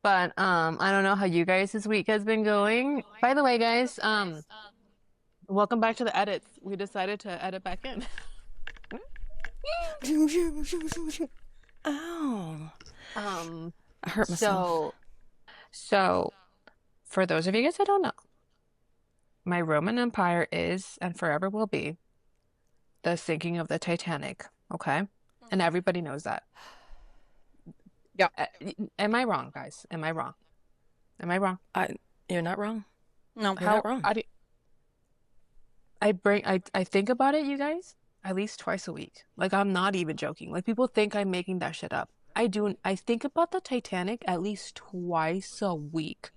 But I don't know how you guys this week has been going. By the way, guys, welcome back to the edits. We decided to edit back in. Ow. Um, I hurt myself. so so for those of you guys that don't know, my Roman Empire is and forever will be the sinking of the Titanic, okay? And everybody knows that. Yep. Am I wrong, guys? Am I wrong? Am I wrong? You're not wrong. No. You're not wrong. I think about it, you guys, at least twice a week. Like I'm not even joking. Like people think I'm making that shit up. I do. I think about the Titanic at least twice a week.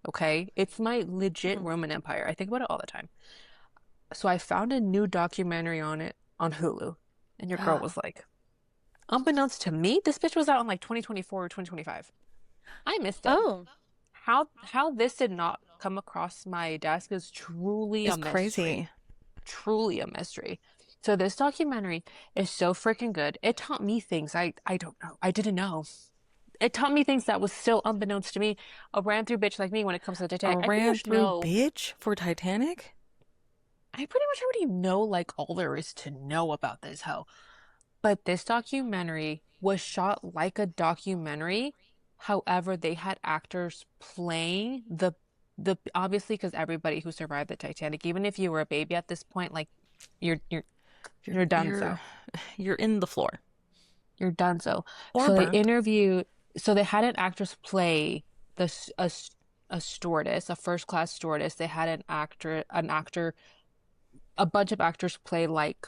Okay? It's my legit Mhm. Roman Empire. I think about it all the time. So I found a new documentary on it on Hulu, and your girl was like, unbeknownst to me, this bitch was out in like 2024 or 2025. I missed it. Oh, How this did not come across my desk is truly a It's mystery. crazy. Truly a mystery. So this documentary is so freaking good. It taught me things I don't know. I didn't know. It taught me things that was still unbeknownst to me. A ran through bitch like me when it comes to the A Titanic. I pretty ran much through know. bitch for Titanic? I pretty much already know like all there is to know about this hoe. But this documentary was shot like a documentary. However, they had actors playing the obviously because everybody who survived the Titanic, even if you were a baby at this point, like you're you're You're you're done so. you're you're in the floor. You're done so. Or So they burnt. interviewed, so they had an actress play a stewardess, a first class stewardess. They had an actor, a bunch of actors play like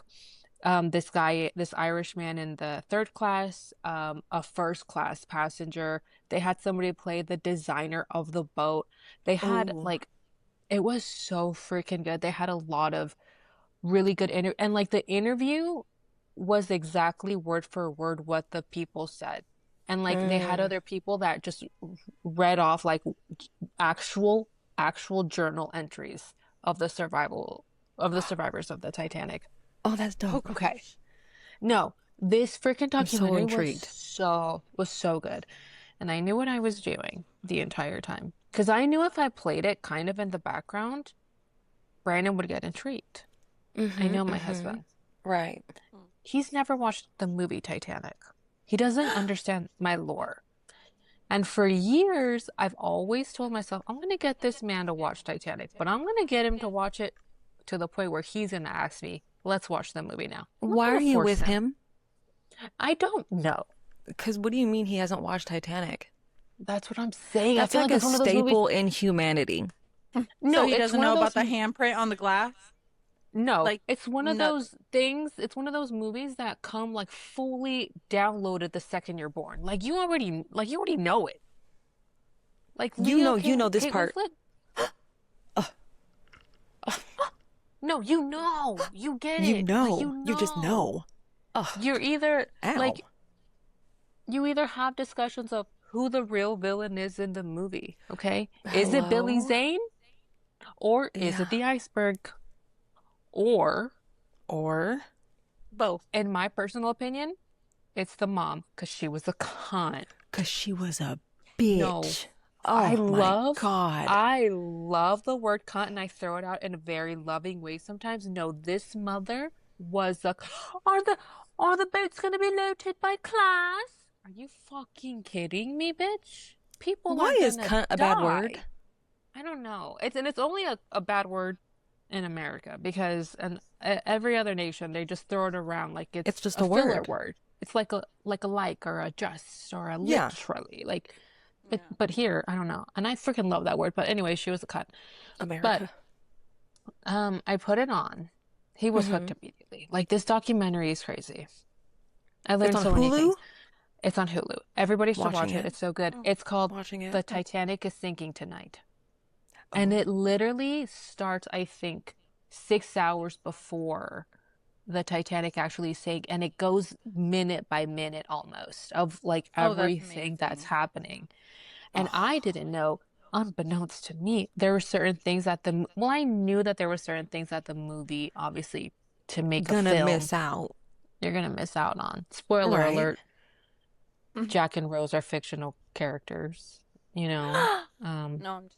this guy, this Irish man in the third class, a first class passenger. They had somebody play the designer of the boat. They had Oh. like it was so freaking good. They had a lot of really good and like the interview was exactly word for word what the people said. And like they had Mm. other people that just read off like actual actual journal entries of the survivors of the Titanic. Oh, that's oh dope. Okay. gosh. No, this freaking I'm so documentary intrigued. was so good. And I knew what I was doing the entire time. Because I knew if I played it kind of in the background, Brandon would get intrigued. I know my Mm-hmm. husband. Right. Mm. He's never watched the movie Titanic. He doesn't understand my lore. And for years, I've always told myself, I'm going to get this man to watch Titanic, but I'm going to get him to watch it to the point where he's going to ask me, let's watch the movie now. I'm not Why are going to you force with him. him? I don't know. Because what do you mean he hasn't watched Titanic? That's what I'm saying. I That's feel like like a it's one of those movies. staple in humanity. So No, he it's doesn't one of know about those. the handprint on the glass? No, Like, it's one of nothing. those things. It's one of those movies that come like fully downloaded the second you're born. Like you already know it. Like You know this Kate part. Winslet. No, you get You it. Like you know. You just know. know. Ugh. You're either Ow. like you either have discussions of who the real villain is in the movie, okay? Is it Billy Hello? Zane or is it Yeah. the iceberg? Or, Or Both. in my personal opinion, it's the mom because she was a cunt. because she was a No, bitch. I Oh my love, God. I love the word cunt and I throw it out in a very loving way sometimes. No, this mother was a, are the, are the boats going to be loaded by class? Are you fucking kidding me, bitch? People are Why is gonna cunt a bad word? die. I don't know. It's only a bad word in America because and every other nation they just throw it around like It's it's just a a filler word. word. It's like a like or a just or a Yeah. literally like Yeah. but here I don't know and I freaking love that word but anyway she was a cut but America. I put it on. He was hooked Hmm. immediately. Like this documentary is crazy. I It's learned on so many Hulu? things. It's on Hulu. Everybody should Watching watch it. it. It's so good. Oh, It's called Watching it. The Titanic is Sinking Tonight. And Oh. it literally starts, I think, 6 hours before the Titanic actually sank. And it goes minute by minute almost of like oh, that's everything that's amazing. happening. And I Oh. didn't know, unbeknownst to me, there were certain things that well, I knew that there were certain things that the movie, obviously, to make a Gonna film, miss out. you're gonna miss out on. Spoiler Right. alert, Jack and Rose are fictional characters. you know. Um, No, I'm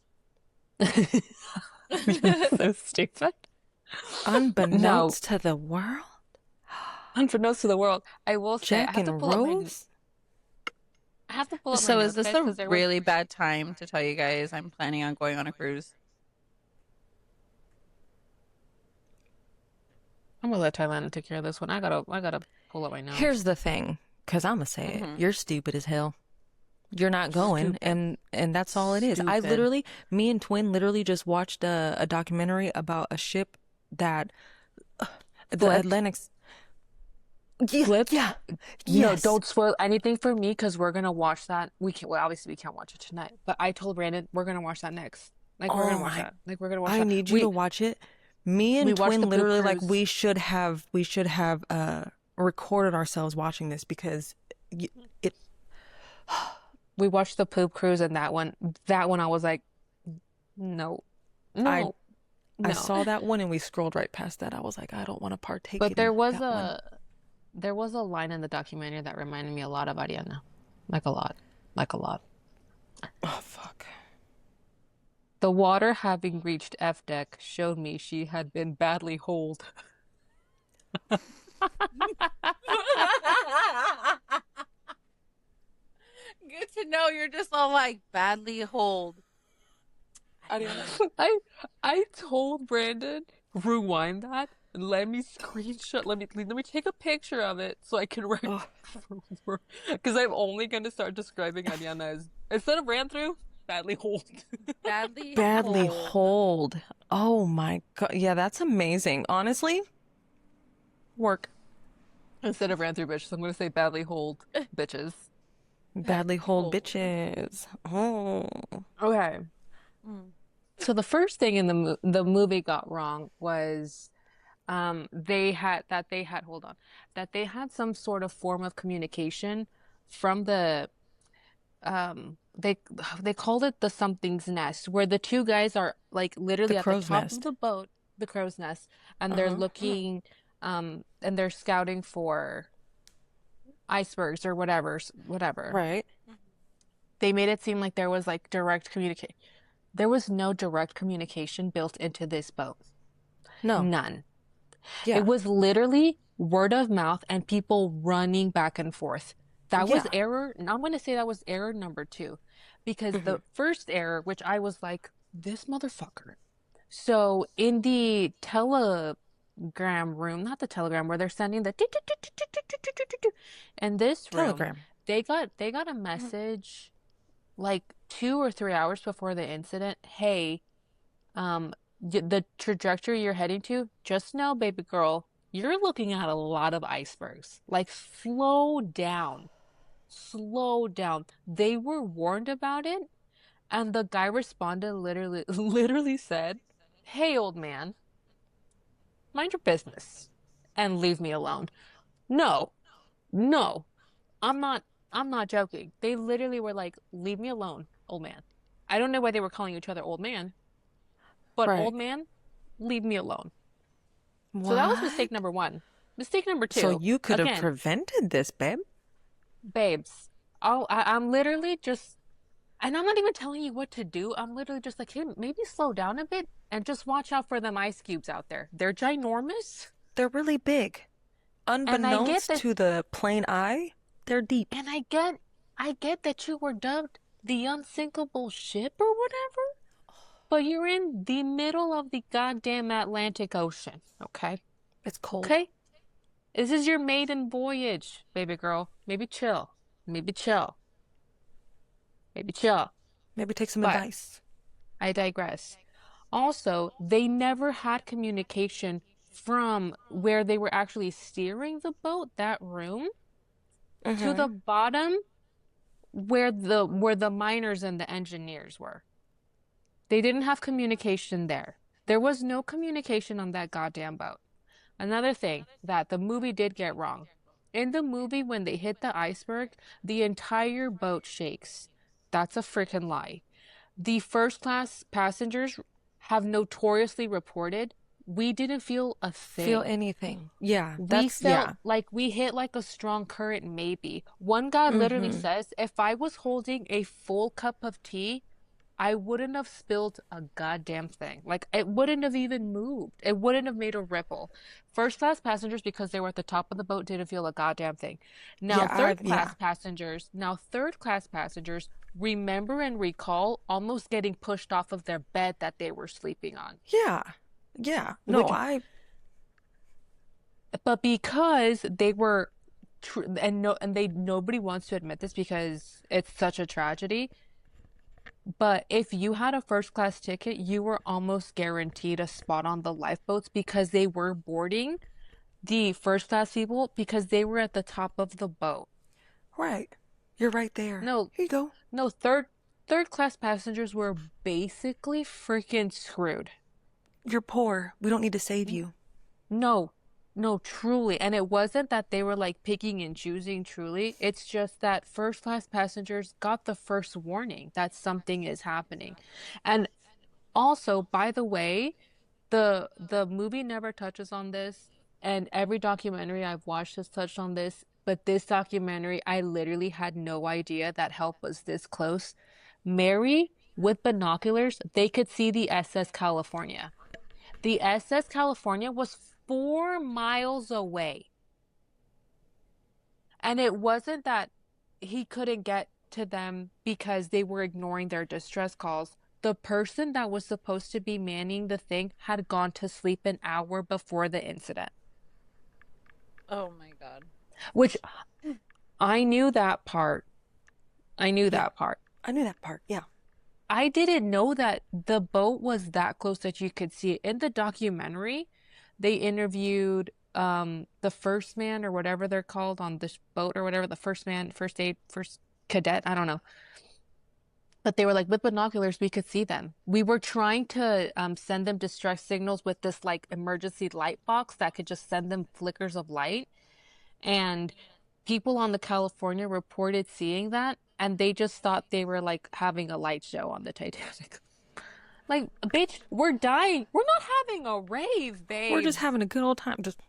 you're just. so stupid. No, Unbeknownst to the world, unbeknownst to the world, I will say Jack and Rose. I have to pull up my So is notes, this guys, a because there was really bad time to tell you guys I'm planning on going on a cruise? I'm gonna let Thailand take care of this one. I gotta pull up my Here's notes. the thing, because I'm gonna say it. Mm-hmm. You're stupid as hell. You're not going, Stupid. and that's all it is. Stupid. Me and Twin literally just watched a documentary about a ship that the Flipped. Atlantic's. Yeah, Flipped. yeah, No, yes. don't spoil anything for me because we're gonna watch that. We can't. Well, obviously we can't watch it tonight. But I told Brandon we're gonna watch that next. Like we're Oh gonna watch my, that. Like we're gonna watch I that. need you to watch it. Me We and watched the Twin poop literally like cruise. we should have recorded ourselves watching this because it We watched the poop cruise and that one I was like, no, I no, I no. saw that one and we scrolled right past that. I was like, I don't want to partake But in that one. there was a line in the documentary that reminded me a lot of Ariana. Like a lot. Like a lot. Oh fuck. The water having reached F deck showed me she had been badly holed. Good to know you're just all like badly hold. I I told Brandon, rewind that and let me screenshot. Let me take a picture of it so I can write Oh, because I'm only gonna start describing Ariana as instead of ran through, badly hold. Badly badly hold. hold. Oh my God. Yeah, that's amazing. Honestly, work. Instead of ran through bitches, I'm gonna say badly hold bitches. Badly Badly hold hold. bitches. Oh. Okay. Mm. So the first thing in the movie got wrong was they had hold on that they had some sort of form of communication from the they called it the something's nest where the two guys are like The literally at the crow's top of nest. the boat, the crow's nest, and they're Uh-huh. looking and they're scouting for icebergs or whatever. Right. They made it seem like there was like direct communicate. There was no direct communication built into this boat. No. None. It Yeah. was literally word of mouth and people running back and forth. That was Yeah. error. And I'm going to say that was error number two because Hmm. the first error, which I was like, this motherfucker. So in the telegram room, not the telegram where they're sending the in this room, Telegram. they got a message like 2 or 3 hours before the incident. Hey, the trajectory you're heading to, just know, baby girl, you're looking at a lot of icebergs. Like, slow down. Slow down. They were warned about it, and the guy responded literally, literally said, hey, old man, mind your business and leave me alone. No, no, I'm not, I'm not joking. They literally were like, leave me alone, old man. I don't know why they were calling each other old man, but Right. old man, leave me alone. So that was mistake What? number one. Mistake number So two, you could have again, prevented this, babe. babes. I'm literally just, and I'm not even telling you what to do. I'm literally just like, hey, maybe slow down a bit and just watch out for them ice cubes out there. They're ginormous. They're really big. And I get Unbeknownst that, to the plain eye, they're deep. and I get that you were dubbed the unsinkable ship or whatever, but you're in the middle of the goddamn Atlantic Ocean, okay? It's cold. Okay? This is your maiden voyage, baby girl. Maybe chill. Maybe chill. Maybe chill. Maybe take some But advice. I digress. Also, they never had communication from where they were actually steering the boat, that room, to Mm-hmm. the bottom where the miners and the engineers were. They didn't have communication there. There was no communication on that goddamn boat. Another thing that the movie did get wrong. In the movie, when they hit the iceberg, the entire boat shakes. That's a freaking lie. The first class passengers have notoriously reported we didn't feel a Feel thing. anything. Yeah, We that's felt yeah. like we hit like a strong current, maybe. One guy literally Mm-hmm. says, if I was holding a full cup of tea, I wouldn't have spilled a goddamn thing. Like it wouldn't have even moved. It wouldn't have made a ripple. First class passengers, because they were at the top of the boat, didn't feel a goddamn thing. Yeah, yeah. Now third class passengers remember and recall almost getting pushed off of their bed that they were sleeping on. Yeah. Yeah. No, Which, I but because they were tr and no and they nobody wants to admit this because it's such a tragedy. But if you had a first class ticket, you were almost guaranteed a spot on the lifeboats because they were boarding the first class people because they were at the top of the boat. right. You're right there. No, Here you go. no, third class passengers were basically freaking screwed. You're poor. We don't need to save you. No, no, truly. And it wasn't that they were like picking and choosing, truly. It's just that first class passengers got the first warning that something is happening. And also, by the way, the movie never touches on this, and every documentary I've watched has touched on this, but this documentary, I literally had no idea that help was this close. Mary, with binoculars, they could see the SS California. The SS California was 4 miles away. And it wasn't that he couldn't get to them because they were ignoring their distress calls. The person that was supposed to be manning the thing had gone to sleep an hour before the incident, Oh my God. which I knew that part. I knew Yeah. that part. I knew that part. Yeah. I didn't know that the boat was that close that you could see it. In the documentary, they interviewed the first man or whatever they're called on this boat or whatever, the first man, first aid, first cadet, I don't know. But they were like, with binoculars, we could see them. We were trying to send them distress signals with this like emergency light box that could just send them flickers of light. And people on the California reported seeing that, and they just thought they were like having a light show on the Titanic. Like, bitch, we're dying. We're not having a rave, We're just babes. having a good old time. Just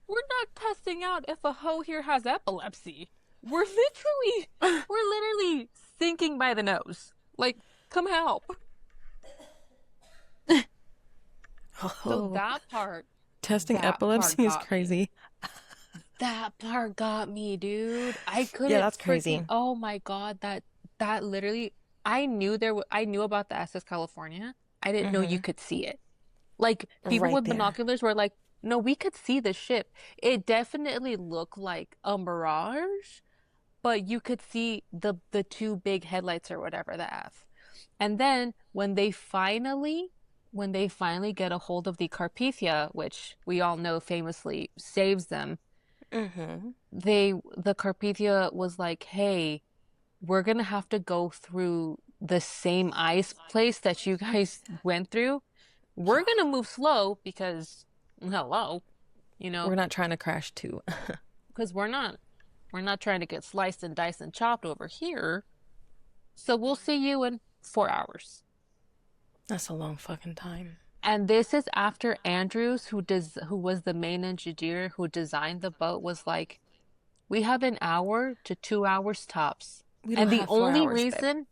We're not testing out if a hoe here has epilepsy. We're literally sinking by the nose. Like, come help. So oh, testing that part epilepsy is got me. crazy. That part got me, dude. I Yeah, couldn't that's freaking, crazy. oh my God, that literally I knew about the SS California. I didn't know you Mm-hmm. could see it. Like people Right with there. binoculars were like, "No, we could see the ship." It definitely looked like a mirage, but you could see the two big headlights or whatever the F. And then when they finally get a hold of the Carpathia, which we all know famously saves them, Mm-hmm. the Carpathia was like, "Hey, we're gonna have to go through the same ice place that you guys went through. We're Yeah. gonna move slow because hello, you We're know, not trying to crash too. because we're not trying to get sliced and diced and chopped over here. So we'll see you in 4 hours." That's a long fucking time. And this is after Andrews, who was the main engineer who designed the boat, was like, "We have an hour to 2 hours tops." We don't And have 4 hours, babe.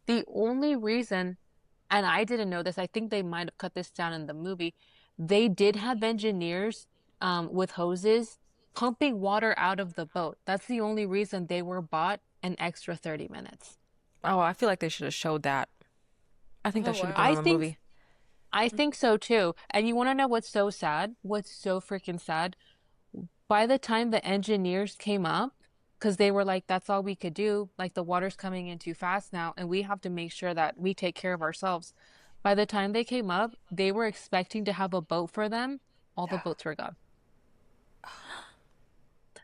the only reason, and I didn't know this, I think they might have cut this down in the movie. They did have engineers with hoses pumping water out of the boat. That's the only reason they were bought an extra 30 minutes. Oh, I feel like they should have showed that. I think Oh that should have been wow. I on the think movie. I think so too. And you want to know what's so sad? What's so freaking sad? By the time the engineers came up, because they were like, that's all we could do, like the water's coming in too fast now, and we have to make sure that we take care of ourselves. By the time they came up, they were expecting to have a boat for them. All the Yeah. boats were gone.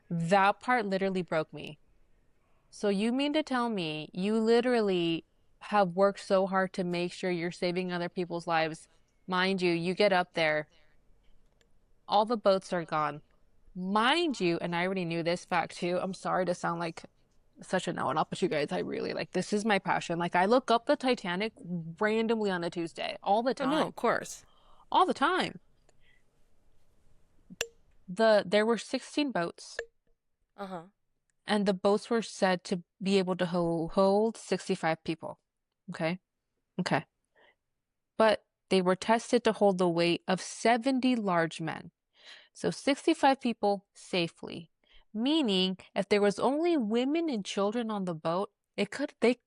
That part literally broke me. So you mean to tell me you literally have worked so hard to make sure you're saving other people's lives? Mind you, you get up there, all the boats are gone. Mind you, and I already knew this fact too. I'm sorry to sound like such a know-it-all, but you guys, I really like this is my passion. Like I look up the Titanic randomly on a Tuesday, all the Oh no, time. of course. all the time. There were 16 boats, Uh-huh. and the boats were said to be able to hold 65 people. Okay? Okay. But they were tested to hold the weight of 70 large men. So 65 people safely. Meaning, if there was only women and children on the boat,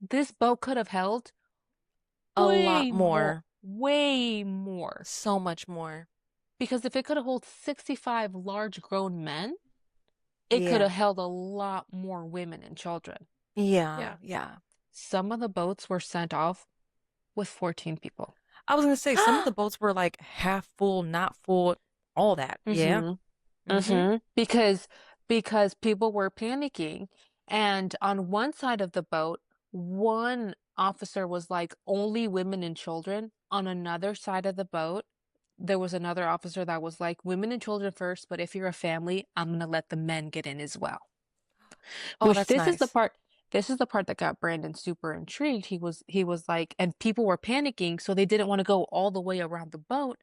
this boat could have held A lot way more, more. way more. So much more. Because if it could have held 65 large grown men, it could Yeah. have held a lot more women and children. Yeah. Yeah. Yeah. Some of the boats were sent off with 14 people. I was gonna say some of the boats were like half full, not full, all that. Yeah. Mm-hmm. Mm-hmm. Because people were panicking, and on one side of the boat, one officer was like only women and children. On another side of the boat, there was another officer that was like women and children first, but if you're a family, I'm gonna let the men get in as well. Oh, Which that's nice. this is the part that got Brandon super intrigued. He was like, and people were panicking, so they didn't want to go all the way around the boat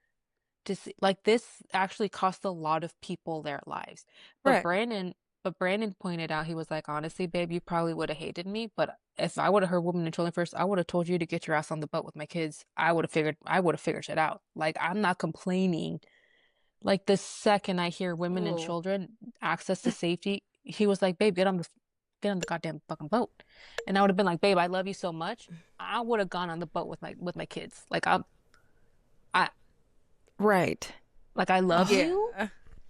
to see, like this actually cost a lot of people their lives. But Right. Brandon pointed out, he was like, honestly, babe, you probably would have hated me, but if I would have heard women and children first, I would have told you to get your ass on the boat with my kids. I would have figured it out. Like, I'm not complaining. Like, the second I hear women and Oh. children access to safety, he was like, babe, get on the goddamn fucking boat. And I would have been like, babe, I love you so much. I would have gone on the boat with my kids. I Right. like I love Oh, you, Yeah.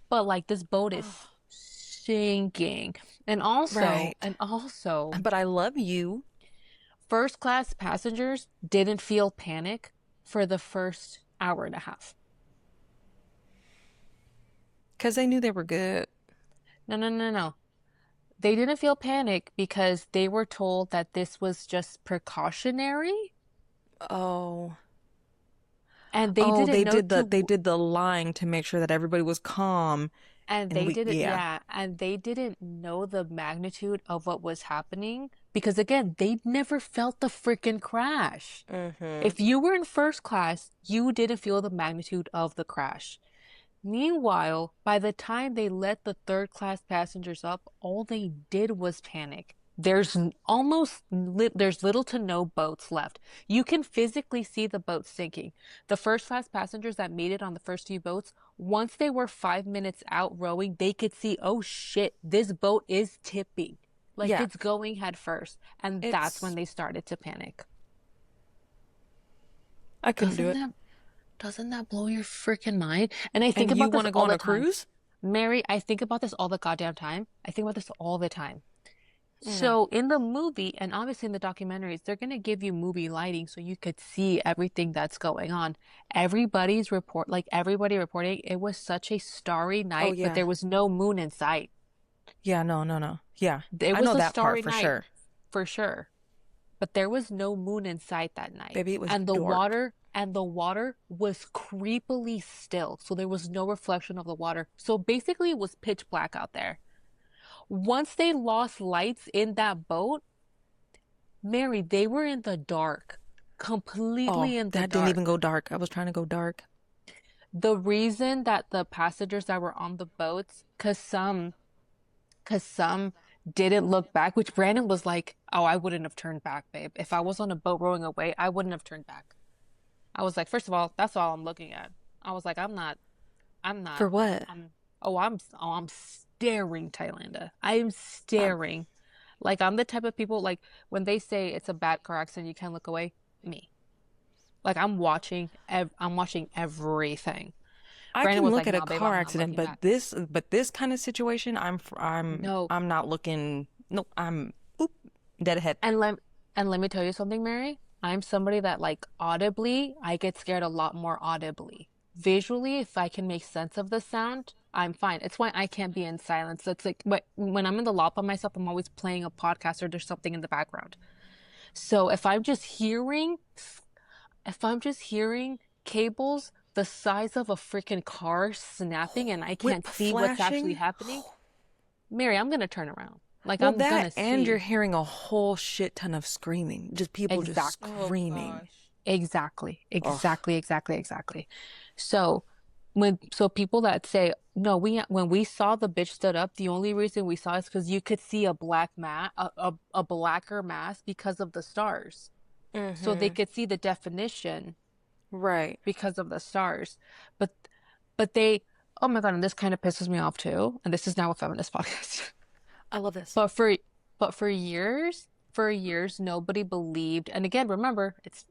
but like this boat is Oh, sinking. And also, right. But I love you first class passengers didn't feel panic for the first hour and a half. because they knew they were good. No, no, no, no. They didn't feel panic because they were told that this was just precautionary, Oh. and they Oh, didn't know they to did the lying to make sure that everybody was calm and and they we didn't, yeah. yeah, and they didn't know the magnitude of what was happening because again, they never felt the freaking crash. Mm-hmm. If you were in first class, you didn't feel the magnitude of the crash. Meanwhile, by the time they let the third class passengers up, all they did was panic. There's little to no boats left. You can physically see the boat sinking. The first class passengers that made it on the first few boats, once they were 5 minutes out rowing, they could see, oh shit, this boat is tipping. Like Yeah. it's going head first. And that's when It's they started to panic. I couldn't do Doesn't it. that doesn't that blow your freaking mind? And I think And you about this want to go all on the a time. cruise? Mary, I think about this all the goddamn time. I think about this all the time. No. So in the movie, and obviously in the documentaries, they're gonna give you movie lighting so you could see everything that's going on. Everybody reporting, it was such a starry Oh night, but yeah. there was no moon in sight. Yeah, no, no, no. Yeah. It I was know a that part starry for night sure. for sure, but there was no moon in sight that night. Baby, it was And dark. the water was creepily still. So there was no reflection of the water. So basically it was pitch black out there. Once they lost lights in that boat, Mary, they were in the dark, Oh, completely in the that didn't even dark. go dark. I was trying to go dark. The reason that the passengers that were on the boats, cause some didn't look back, which Brandon was like, "Oh, I wouldn't have turned back, babe. If I was on a boat rowing away, I wouldn't have turned back." I was like, first of all, that's all I'm looking at. I was like, I'm not, For what? I'm staring, Thailander. I am Um, staring. Like I'm the type of people like when they say it's a bad car accident, you can't look away. Me. Like I'm watching everything. I Brandon can was look like, at a "Nah, babe, car I'm not accident, looking but back." this kind of situation, No. I'm not looking. No, I'm oop, dead ahead. And let me tell you something, Mary. I'm somebody that like audibly, I get scared a lot more audibly. Visually, if I can make sense of the sound, I'm fine. It's why I can't be in silence. It's like when I'm in the lot by myself, I'm always playing a podcast or there's something in the background. So if I'm just hearing cables the size of a freaking car snapping and I Whip can't see what's actually flashing. happening, Mary, I'm gonna turn around. Like Well, I'm that gonna and you're see. hearing a whole shit ton of screaming. Just people just Exactly. oh screaming. gosh. Exactly, Oh, exactly, exactly, exactly. So so people that say, no, when we saw the bitch stood up, the only reason we saw is because you could see a a blacker mass because of the stars. So they mm-hmm. could see the definition Right. because of the stars. But but they oh my God, and this kind of pisses me off too. And this is now a feminist podcast. I love this. But for years, nobody believed. And again, remember, it's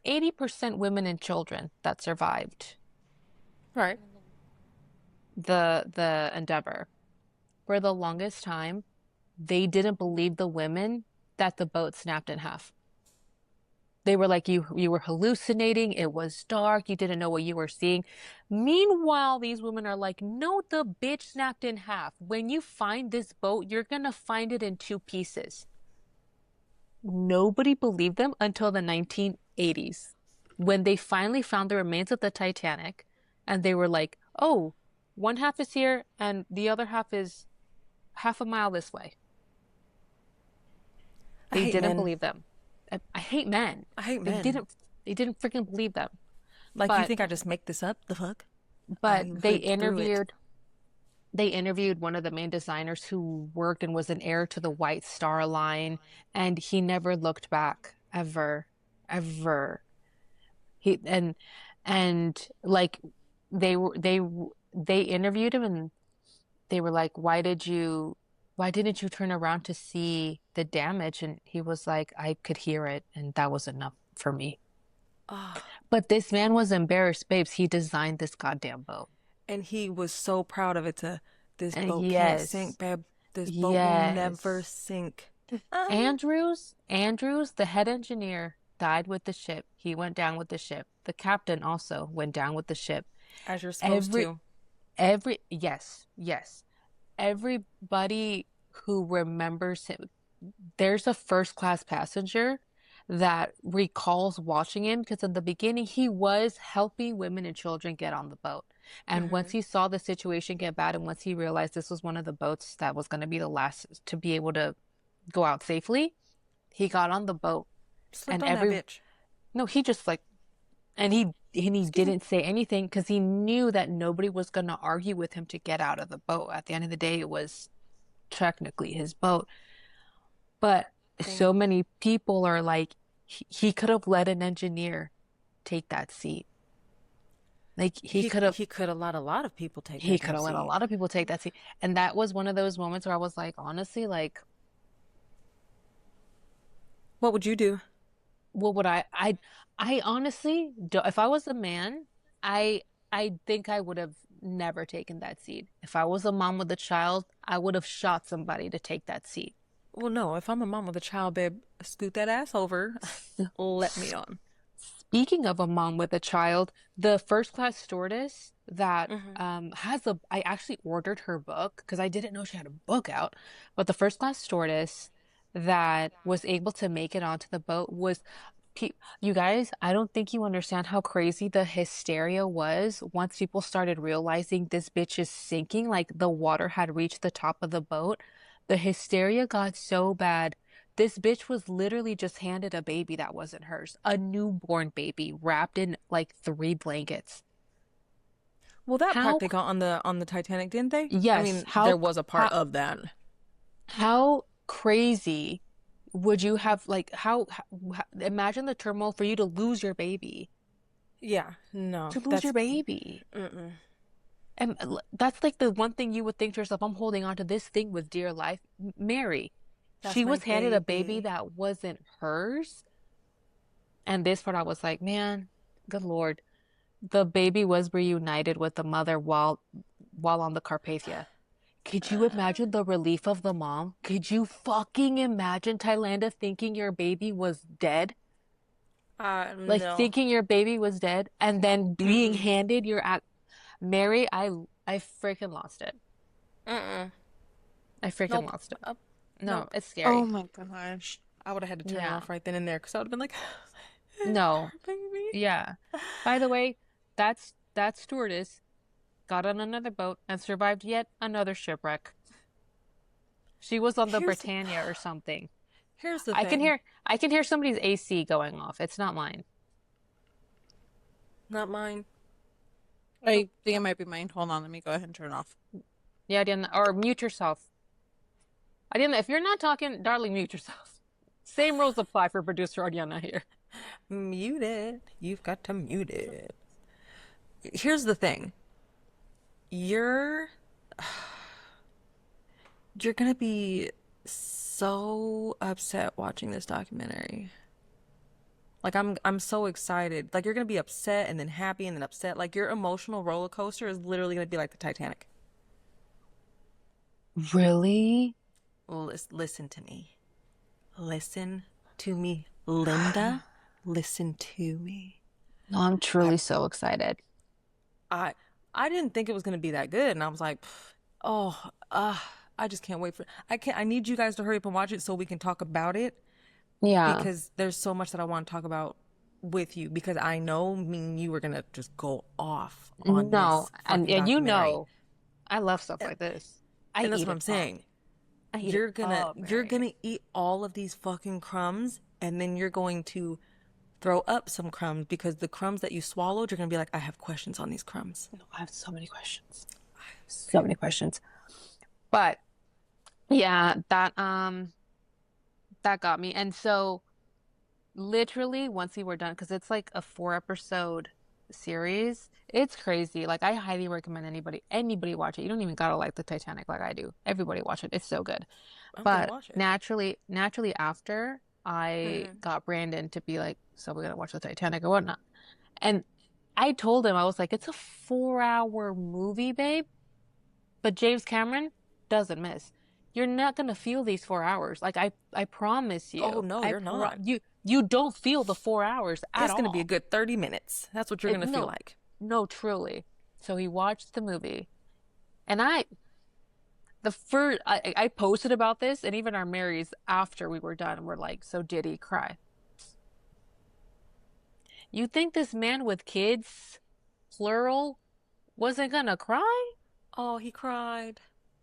80% women and children that survived Right. the endeavor. For the longest time, they didn't believe the women that the boat snapped in half. They were like, you were hallucinating, it was dark, you didn't know what you were seeing. Meanwhile, these women are like, no, the bitch snapped in half. When you find this boat, you're gonna find it in two pieces. Nobody believed them until the 1980s when they finally found the remains of the Titanic and they were like, oh, one half is here and the other half is half a mile this way. I They hate didn't men. believe them. I hate men. I hate They men. didn't they didn't freaking believe them. Like, you But think I just make this up? The fuck? but I lived through it. they interviewed one of the main designers who worked and was an heir to the White Star Line, and he never looked back ever, ever. He and like they were they interviewed him and they were like, why didn't you turn around to see the damage? And he was like, I could hear it, and that was enough for me. Ah, But this man was embarrassed, babes. He designed this goddamn boat. and he was so proud of it. This And boat can't yes, sink, babe. This boat will never yes. sink. Andrews, the head engineer, died with the ship. He went down with the ship. The captain also went down with the ship. As you're supposed Every, to. yes, yes. Everybody who remembers him, there's a first class passenger that recalls watching him because in the beginning he was helping women and children get on the boat. And once Hmm. he saw the situation get bad, and once he realized this was one of the boats that was going to be the last to be able to go out safely, he got on the boat Slipped and on that every bitch. no, he just like and he Excuse me. didn't say anything because he knew that nobody was going to argue with him to get out of the boat. At the end of the day, it was technically his boat. But so Damn. many people are like, he could have let an engineer take that seat. Like He could have let a lot of people take he that could damn have let a seat. lot of people take that seat. And that was one of those moments where I was like, honestly, like, What would you do? what would I honestly, if I was a man, I, I think I would have never taken that seat. If I was a mom with a child, I would have shot somebody to take that seat. Well, no, if I'm a mom with a child, babe, scoot that ass over. Let me on. Speaking of a mom with a child, the first class stewardess that Hmm. I actually ordered her book because I didn't know she had a book out, but the first class stewardess that was able to make it onto the boat was you guys, I don't think you understand how crazy the hysteria was once people started realizing this bitch is sinking, like the water had reached the top of the boat. The hysteria got so bad. This bitch was literally just handed a baby that wasn't hers, a newborn baby wrapped in like three blankets. Well, that part How, they got on the Titanic, didn't they? I yes, mean, there was a part how, of that. how crazy would you have, like, imagine the turmoil for you to lose your baby, Yeah, no, to lose your that's baby. mm-mm. And that's like the one thing you would think to yourself, I'm holding on to this thing with dear life. Mary, That's she my was handed a baby baby. that wasn't hers. And this part, I was like, man, good Lord. The baby was reunited with the mother while on the Carpathia. Could you imagine the relief of the mom? Could you fucking imagine Thailander thinking your baby was dead? Like No. thinking your baby was dead and then being Mm-mm. handed your act. Mary, I freaking lost it. Mm-mm. I freaking Nope. lost it. No, Nope. it's Oh scary. my gosh. I would have had to turn it Yeah. off right then and there because I would have been like, No. baby. Yeah. By the way, that stewardess got on another boat and survived yet another shipwreck. She was on the Here's Britannia or something. Here's the I can thing. hear I can hear somebody's AC going off. It's not mine. Not mine. Nope. I think it might be mine. Hold on, let me go ahead and turn it off. Yeah, Diana, or mute yourself. Diana, if you're not talking, darling, mute yourself. Same rules apply for producer Ariana here. Mute it. You've got to mute it. Here's the thing. You're you're gonna be so upset watching this documentary. Like I'm so excited. Like you're gonna be upset and then happy and then upset. Like your emotional roller coaster is literally gonna be like the Titanic. Really? Listen to me. Listen to me, Linda. Listen to me. No, I'm I truly so excited. I I didn't think it was gonna be that good, and I was like, oh, I just can't wait for. I can't. I need you guys to hurry up and watch it so we can talk about it Yeah. because there's so much that I want to talk about with you because I know me and you are gonna just go off on No, this and fucking and you documentary, know, I love stuff and, like this. I and that's eat what it I'm up. saying. I eat it You're up, Mary. gonna eat all of these fucking crumbs, and then you're going to throw up some crumbs because the crumbs that you swallowed, you're gonna be like, I have questions on these crumbs. No, I have so many questions. So many questions. But yeah, that got me. And so literally once we were done, because it's like a 4 episode series, it's crazy. Like I highly recommend anybody watch it. You don't even gotta like the Titanic like I do. Everybody watch it. It's so good. I'm gonna But watch it. naturally after I Hmm. got Brandon to be like, so we're gonna watch the Titanic or whatnot. And I told him, I was like, it's a 4 hour movie, babe. But James Cameron doesn't miss. You're not gonna feel these 4 hours. Like I promise Oh you. no, you're not. You don't feel the 4 hours at It's gonna be a all. good 30 minutes. That's what you're It gonna feel no, like. no, truly. So he watched the movie, and I posted about this, and even our Marys after we were done were like, so did he cry? You think this man with kids, plural, wasn't gonna cry? Oh, he cried.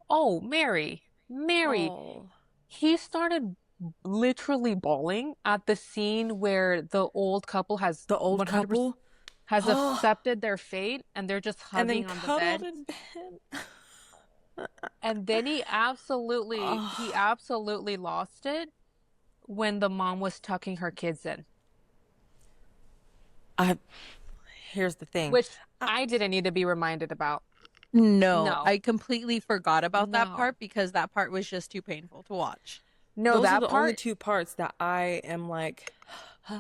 Oh, Mary, Oh, he started literally bawling at the scene where the old couple has the old 100% couple. has Oh, accepted their fate and they're just and then hugging on the cuddled bed. in bed. And then he Oh, absolutely lost it when the mom was tucking her kids in, I. Here's the thing. which I, I didn't need to be reminded about. No, No, I completely forgot about that no, part because that part was just too painful to watch. no, those are that the only part, two parts that I am like.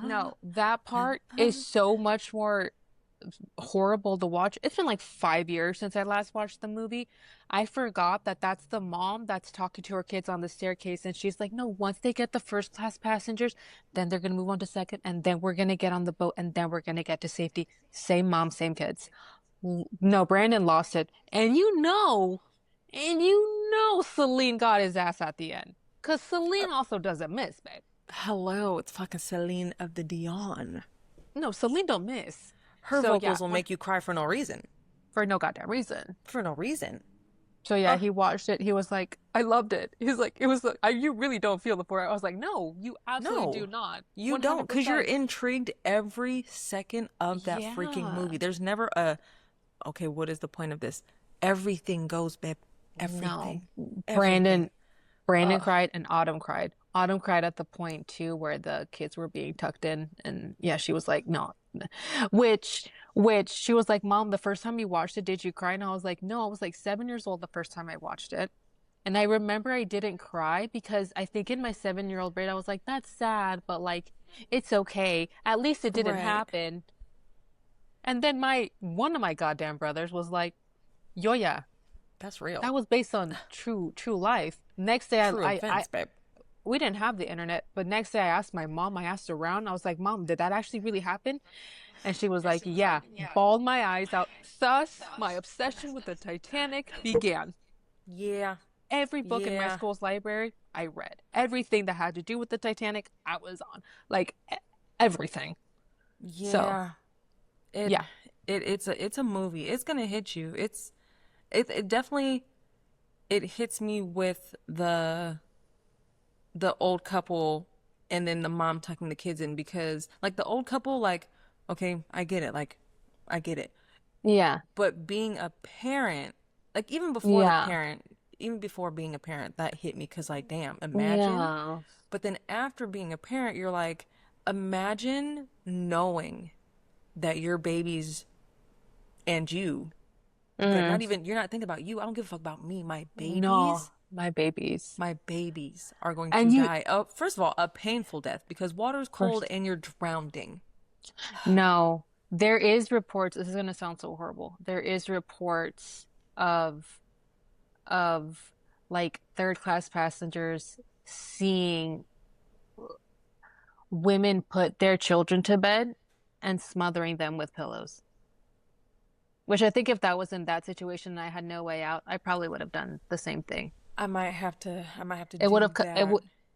no, that part is so much more horrible to watch. It's been like 5 years since I last watched the movie. I forgot that that's the mom that's talking to her kids on the staircase, and she's like, "No, once they get the first class passengers, then they're gonna move on to second, and then we're gonna get on the boat, and then we're gonna get to safety." Same mom, same kids. No, Brandon lost it, and you know, Celine got his ass at the end, cause Celine also doesn't miss, babe. Hello, it's fucking Celine of the Dion. No, Celine don't miss. Her So yeah, vocals will make you cry for no reason. for no goddamn reason. For no reason. So yeah, Uh, he watched it. He was like, "I loved it." He's like, "It was you really don't feel the 4 hours." I was like, "No, you absolutely do no, not. you don't, because you're 100%." intrigued every second of that freaking Yeah. movie. There's never a, okay, what is the point of this? Everything goes, babe. No. Everything. Everything. Brandon Brandon Uh, cried and Autumn cried. Autumn cried at the point too where the kids were being tucked in and yeah, she was like, "No." Which she was like, "Mom, the first time you watched it, did you cry?" And I was like, "No, I was like 7 years old the first time I watched it." And I remember I didn't cry because I think in my 7-year-old brain, I was like, that's sad, but like, it's okay. At least it didn't right. happen. And then one of my goddamn brothers was like, yo, yeah, That's real. that was based on true life. Next day, True events, babe. we didn't have the internet, but next day I asked my mom, I asked around, I was like, Mom, did that actually really happen? And she was like, yeah, bawled my eyes out. Thus, my obsession with the Titanic began. Yeah. Every book in my Yeah. school's library, I read. Everything that had to do with the Titanic, I was on. Like everything. So, Yeah. It yeah. it's a movie. It's gonna hit you. It definitely it hits me with the old couple and then the mom tucking the kids in because like the old couple, like, okay, I get it, like I get it. Yeah. But being a parent, like Yeah. even before being a parent, that hit me because like, damn, imagine. Yeah. But then after being a parent, you're like, imagine knowing that your babies and you, like Mm. not even, you're not thinking about you. I don't give a fuck about me. No, my babies. My babies are going to And you, die. Oh, first of all, a painful death because water's cold first, and you're drowning. no, there is reports. This is going to sound so horrible. There is reports of of like third class passengers seeing women put their children to bed and smothering them with pillows. Which I think if that was in that situation and I had no way out, I probably would have done the same thing. I might have to It would do have cut that.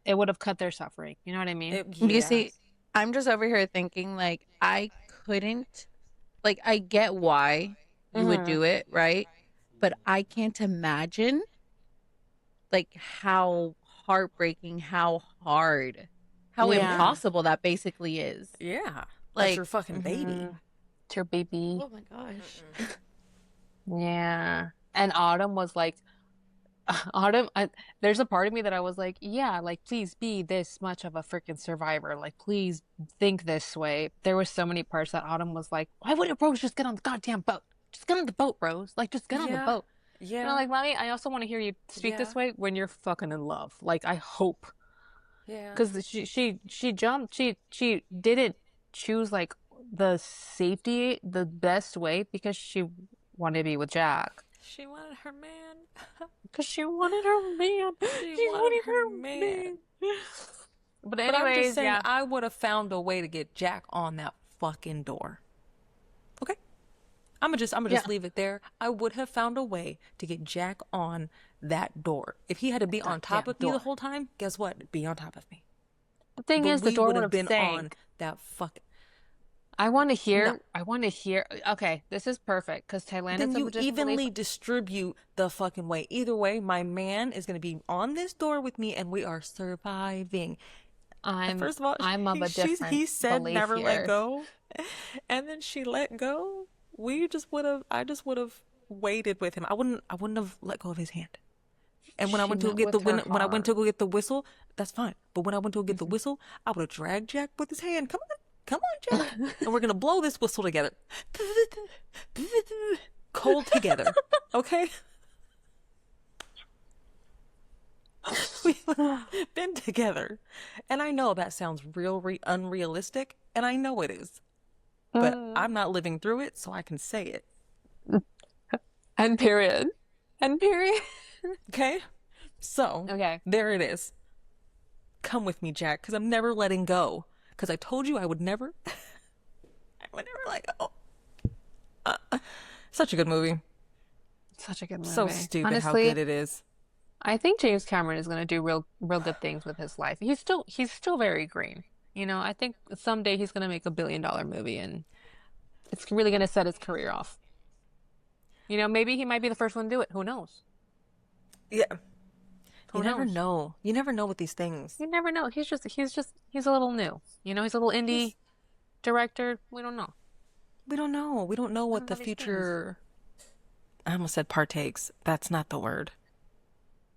it would have cut their suffering. You know what I mean? You Yeah. see, I'm just over here thinking like I couldn't, like I get why you would Hmm. do it, right? But I can't imagine like how heartbreaking, how hard, how Yeah. Yeah. impossible that basically is. Yeah. That's Like, your fucking baby. Hmm. It's your baby. oh my gosh. Yeah. And Autumn was like, Autumn, there's a part of me that I was like, yeah, like, please be this much of a freaking survivor. Like, please think this way. There were so many parts that Autumn was like, why wouldn't Rose just get on the goddamn boat? Just get on the boat, Rose. Like, just get on the Yeah. boat. And I'm Yeah. like, Mommy, I also want to hear you speak Yeah. this way when you're fucking in love. Like, I hope. Yeah. Because she jumped, she didn't choose like the safety, the best way because she wanted to be with Jack. She wanted her man. Because she wanted her man. She She wanted wanted her her man. man. But But I'm just anyways, saying, yeah. I would have found a way to get Jack on that fucking door. Okay? I'm gonna Yeah. just leave it there. I would have found a way to get Jack on that door. If he had to be on top Goddamn of me the door. whole time, guess what? Be on top of me. The thing But is, the we door would would have have been on sank. that fucking no. I want to hear. Okay, this is perfect because Thailand Then is of you a different belief. evenly distribute the fucking way. Either way, my man is gonna be on this door with me, and we are surviving. First of all, I'm of a different he said belief never let here. go, and then she let go. We just would have. I just would have waited with him. I wouldn't have let go of his hand. And when I She went to meant get the with her when I went to heart. go get the whistle, that's fine. But when I went to go get the Mhm. whistle, I would have dragged Jack with his hand. Come on, Jack, and we're gonna blow this whistle together, cold together. Okay, we've been together, and I know that sounds unrealistic, and I know it is, but Mm. I'm not living through it, so I can say it. And period. And period. Okay, so Okay. there it is. Come with me, Jack, because I'm never letting go. Because I told you I would never, I would never let go. Such a good movie. Such a good So movie. stupid how good Honestly, it is. I think James Cameron is going to do real good things with his life. He's still very green. You know, I think someday he's going to make $1 billion movie and it's really going to set his career off. You know, maybe he might be the first one to do it. Who knows? Yeah, you Who never knows? know. You never know with these things. You never know. He's a little new. You know, he's a little indie He's, director. We don't know. we don't know. We don't know I what don't the know these things. future. I almost said partakes. That's not the word.